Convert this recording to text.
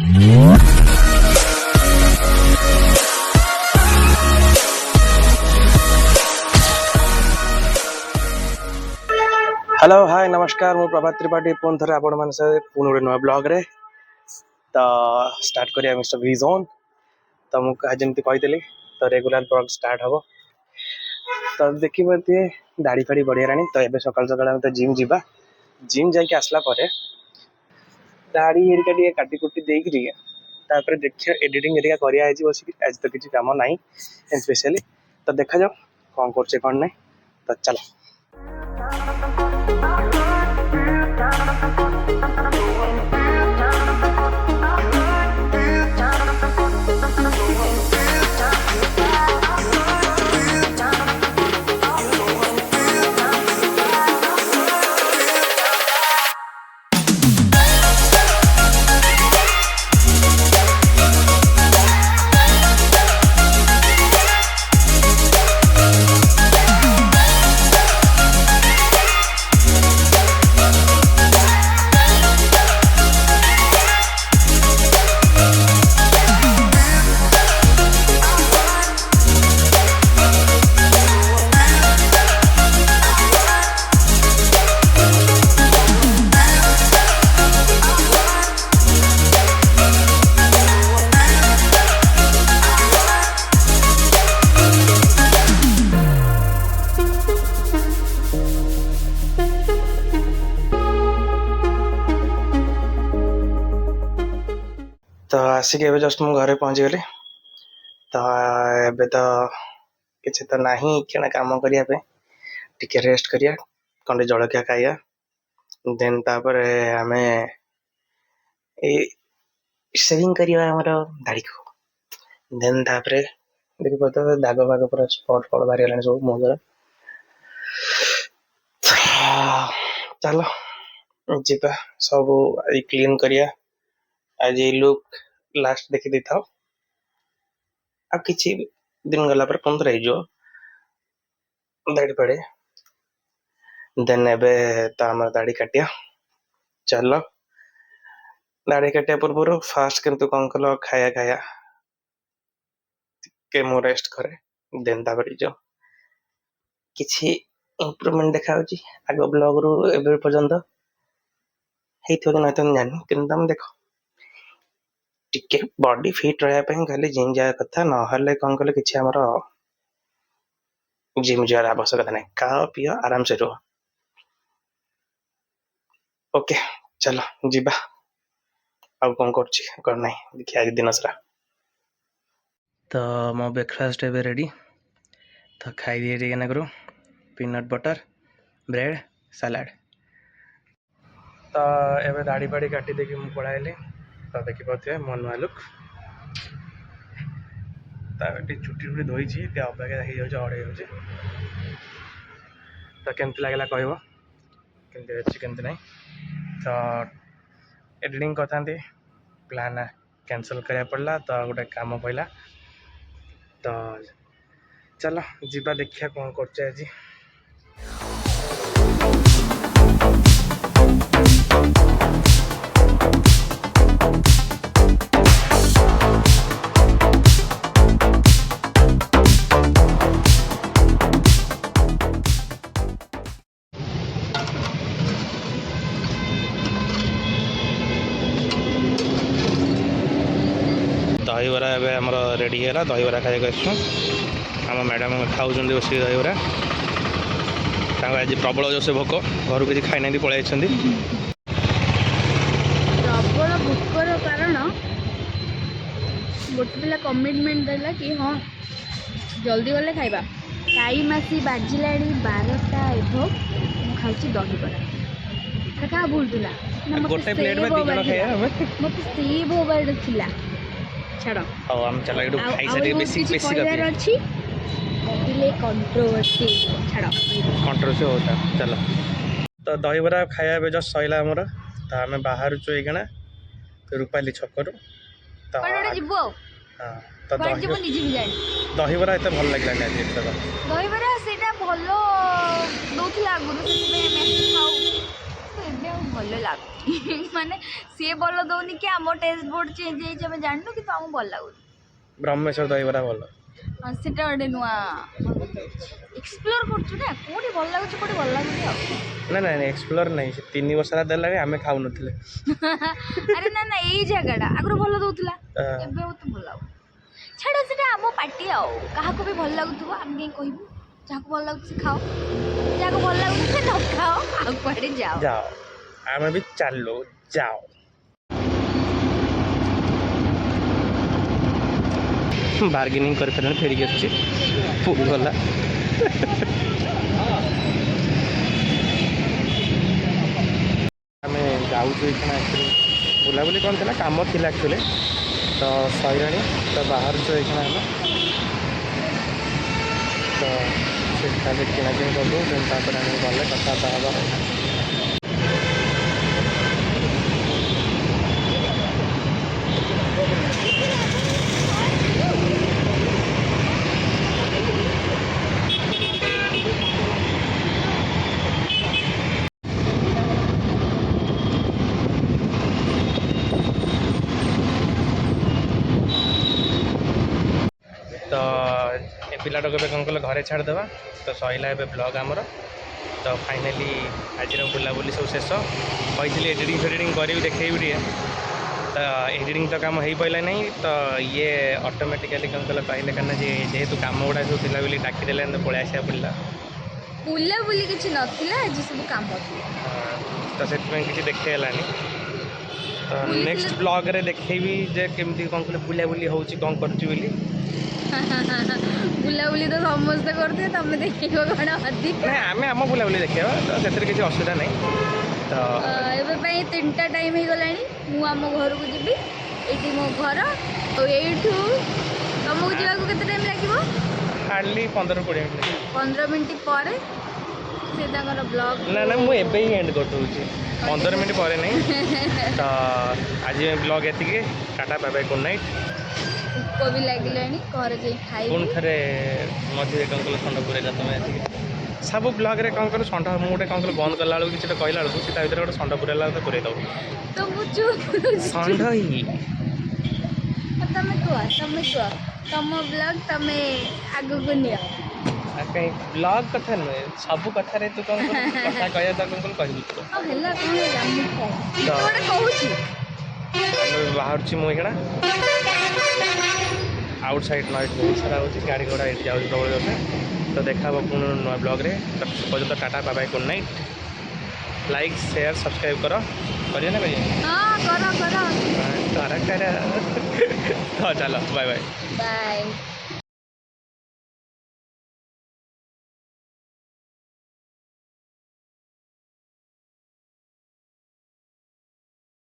Hello hi नमस्कार मु प्रभात त्रिपाठी पुणी थे आपण मान पुणी गोटे नुआ ब्लॉग रे तो स्टार्ट करिया मिस्टर वी जोन। तो मुझे जमी कही तो रेगुलर ब्लॉग स्टार्ट हम तो देखिए दाढ़ी फाड़ी बढ़िया तो ये सकाल सकाल तो जिम जावा जिम जाके आसला दाढ़ी एरिका टे काटी कुटी देकर देखिए एडिटिंग एरिका करिया बस आज तो किसी काम ना स्पेशली तो देखा जाओ कौन कर कौन नहीं तो चलो। तो आसिक जस्ट मु घरे पहुँची गली तो एबे तो किसी तो ना क्या काम करने टिके रेस्ट करिया कंडे जलखिया खाइया देन तापर आम सेविंग करिया हमर दाढ़ी को देन तापर देख पाते दाग फाग पूरा स्पट फट बाहरी गलानी सब मुहर चलो जीवा सब क्लीन करिया आज लुक लास्ट देखी दी था आ किसी दिन गला पर पंद्रह हो दाढ़ी पड़े देन एबे तो आम दाढ़ी काटिया चलो दाढ़ी काटिया पूर्व फास्ट किंतु कौन कल खाया खाया के मु रेस्ट करे देन तापर जो किसी इम्प्रूवमेंट देखा आग ब्लॉग रु एबे पर्यंत हेइथो ना तो जानी किंतु तुम देखो टिके बॉडी फिट रहा खाली जिम जा कथा ना कौन कले किसी आमर जिम जार आवश्यकता नहीं खाओ पियो आराम से रुह ओके चलो जीवा आ कौन कर नहीं देखिए आज दिन सारा तो मो ब्रेकफास्ट एबे रेडी तो खाई दिए टे ना करूँ पीनट बटर ब्रेड सलाड तो एबे दाढ़ी फाड़ी काटी देकी मुझे पढ़ाइली तो देखी पाते मो नुआ लुक चुटी टुटी धोई अपेक्षा हो अड़े हो तो केमती लगला कह केमती नहीं तो एडिटिंग करते प्लान कैंसल करा पड़ा तो गोटे काम पड़ा तो चलो जीवा देखिया कौन कर आज दहीबरा एवं आमर रेडी है दहीबरा खाया आम मैडम खाऊँ बस दहीबरा आज प्रबल जो से भोक घर किसी खाई ना पलि प्रबल भोकर कारण गोटे पिला कमिटमेंट देला कि हाँ जल्दी गले खाइबा टाइम आसी बाजिला 12टा एभव खाऊँ दहीबरा क्या भूलूला गोटे प्लेट में तीन जन खाया मत से भोगार थिला छाड़ हम चला एडू खाई सारी बेसी बेसी अछि पहिले कंट्रोवर्सी छाड़ कंट्रोवर्सी होता चलो तो दहीबरा खाया बे जस्ट सैला हमर तो आम बाहर चुईकना रूपाली छकरू तो हाँ तो दहीबरा एत भल लगे दहीबरा से भल दौला आगुरी भल लगे ମାନେ ସିଏ ଭଲ ଦଉନି କି ଆମ ଟେଷ୍ଟ ବୋର୍ड ଚେଞ୍ଜ ହେଇଛି ଆମେ ଜାଣିନୁ କିନ୍ତୁ ଆମକୁ ଭଲ ଲାଗୁନି। ବ୍ରହ୍ମେଶ୍ୱର ଦହିବରା ଭଲ। ହଁ ସେଟା ଗୋଟେ ନୂଆ ଏକ୍ସପ୍ଲୋର କରୁଛୁ ନା କୋଉଠି ଭଲ ଲାଗୁଛି କୋଉଠି ଭଲ ଲାଗୁନି ଆଉ। ନାଇଁ ଏକ୍ସପ୍ଲୋର ନାହିଁ, ସେ 3 ବର୍ଷ ହେଲା ଦେଲାଣି ଆମେ ଖାଉନଥିଲେ। ଆରେ ନା ଏଇ ଜାଗାଟା ଆଗରୁ ଭଲ ଦଉଥିଲା, ଆ, ଏବେ ମତେ ଭଲ ଲାଗୁନି। ଛାଡ଼ ସେଟା ଆମ ପାଟି ଆଉ, କାହାକୁ ବି ଭଲ ଲାଗୁଥିବ ଆମେ କାହିଁ କହିବୁ। ଯାହାକୁ ଭଲ ଲାଗୁଛି ସେ ଖାଅ, ଯାହାକୁ ଭଲ ଲାଗୁଛି ସେ ନ ଖାଅ, ଆଉ କୁଆଡ଼େ ଯାଅ। ଯାଅ ଆମେ ବି ଚାଲୁ ଯାଅ। ବାର୍ଗେନିଂ କରିପାରିଲାନି, ଫେରିକି ଆସୁଛି ପୁରୀ ଗଲା। ଆମେ ଯାଉଛୁ ଏଇখানে ଆକ୍ଚୁଆଲି ବୁଲାବୁଲି କ'ଣ ଥିଲା, କାମ ଥିଲା ଆକ୍ଚୁଆଲି ତ ସଇଲାଣି, ତ ବାହାରୁଛୁ ଏଇখানে ଆମେ। ତ ସେଟା କିଣାକିଣି କଲୁ, ଦେନ୍ ତାପରେ ଆମେ ଗଲେ କଥାବାର୍ତ୍ତା ହେବା। ତ ଏ ପିଲାଟାକୁ ଏବେ କ'ଣ କଲେ ଘରେ ଛାଡ଼ିଦେବା, ତ ସଇଲା ଏବେ ବ୍ଲଗ୍ ଆମର। ତ ଫାଇନାଲି ଆଜିର ବୁଲାବୁଲି ସବୁ ଶେଷ। କହିଥିଲି ଏଡ଼ିଟିଂ ଫେଡ଼ିଟିଂ କରିବି ଦେଖେଇବି ଟିକେ, ତ ଏଡ଼ିଟିଂ ତ କାମ ହେଇପାରିଲା ନାହିଁ। ତ ଇଏ ଅଟୋମେଟିକାଲି କ'ଣ କଲେ କହିଲେ କାରଣ ଯେହେତୁ କାମ ଗୁଡ଼ା ସବୁ ଥିଲା ବୋଲି ଡାକିଦେଲେ ତ ପଳେଇ ଆସିବାକୁ ପଡ଼ିଲା। ବୁଲାବୁଲି କିଛି ନଥିଲା, ଆଜି ସବୁ କାମ ଥିଲା। ତ ସେଥିପାଇଁ କିଛି ଦେଖେଇ ହେଲାନି। ତ ବୁଲିଥିଲେ ନେକ୍ସଟ ବ୍ଲଗ୍ରେ ଦେଖେଇବି ଯେ କେମିତି କ'ଣ କଲେ ବୁଲାବୁଲି ହେଉଛି, କ'ଣ କରୁଛି ବୋଲି। ବୁଲାବୁଲି ତ ସମସ୍ତେ କରୁଥିବେ, ତମେ ଦେଖିବ କ'ଣ ଅଧିକ। ନାଇଁ ଆମେ ଆମ ବୁଲାବୁଲି ଦେଖେଇବା, ତ ସେଥିରେ କିଛି ଅସୁବିଧା ନାହିଁ। ତ ଏବେ ପାଇଁ 3ଟା ଟାଇମ୍ ହେଇଗଲାଣି, ମୁଁ ଆମ ଘରକୁ ଯିବି। ଏଇଠି ମୋ ଘର, ଆଉ ଏଇଠୁ ତମକୁ ଯିବାକୁ କେତେ ଟାଇମ୍ ଲାଗିବ? Hardly 15-20 minute. 15 ମିନିଟ୍ ପରେ ସେ ତାଙ୍କର ବ୍ଲଗ୍। ନା ମୁଁ ଏବେ ହିଁ ଏଣ୍ଡ କରିଦେଉଛି, 15 ମିନିଟ୍ ପରେ ନାହିଁ। ତ ଆଜି ବ୍ଲଗ୍ ଏତିକି, tata bye bye good night. ଭୋକ ବି ଲାଗିଲାଣି, ଘରେ ଯାଇ ଖାଇବି। ପୁଣି ଥରେ ମଝିରେ କ'ଣ କଲେ ଷଣ୍ଢ ପୁରେଇଲା ତମେ ଆସିକି। ସବୁ ବ୍ଲଗ୍ରେ କ'ଣ କଲେ ଷଣ୍ଢ, ମୁଁ ଗୋଟେ କ'ଣ କଲେ ବନ୍ଦ କଲା ବେଳକୁ କିଛି ଗୋଟେ କହିଲା ବେଳକୁ ସେ ତା ଭିତରେ ଗୋଟେ ଷଣ୍ଢ ପୁରେଇଲା ବେଳକୁ ପୁରେଇ ଦେବୁ ତ ମୁଁ ଚୁପ୍ ଷଣ୍ଢ ହିଁ। ତମେ କୁହ ତମ ବ୍ଲଗ୍ ତମେ ଆଗକୁ ନିଅ। କାହିଁ ବ୍ଲଗ୍ କଥା ନୁହେଁ, ସବୁ କଥାରେ ତୁ କ'ଣ କଲୁ କଥା କହିବା ତ କ'ଣ କଲୁ କହିବୁ ତୁ। ଆଉ ହେଲା କ'ଣ ହେଲା, ମୁଁ ଗୋଟେ କହୁଛି। ବାହାରୁଛି ମୁଁ ଏଇଖିଣା, ଆଉଟ୍ ସାଇଡ଼୍ ନଏଜ୍ ବହୁତ ସାରା ହେଉଛି, ଗାଡ଼ି ଘୋଡ଼ା ଏଇଠି ଯାଉଛି ପ୍ରବଳ ଜୋରସେ। ତ ଦେଖା ହେବ ପୁଣି ନୂଆ ବ୍ଲଗ୍ରେ। ତ ପର୍ଯ୍ୟନ୍ତ tata bye bye good night. Like share subscribe କର, କରିବେ ନା କରିବେ? ହଁ କର। ହଁ ଚାଲ ବାଏ ବାଏ। ବାଏ।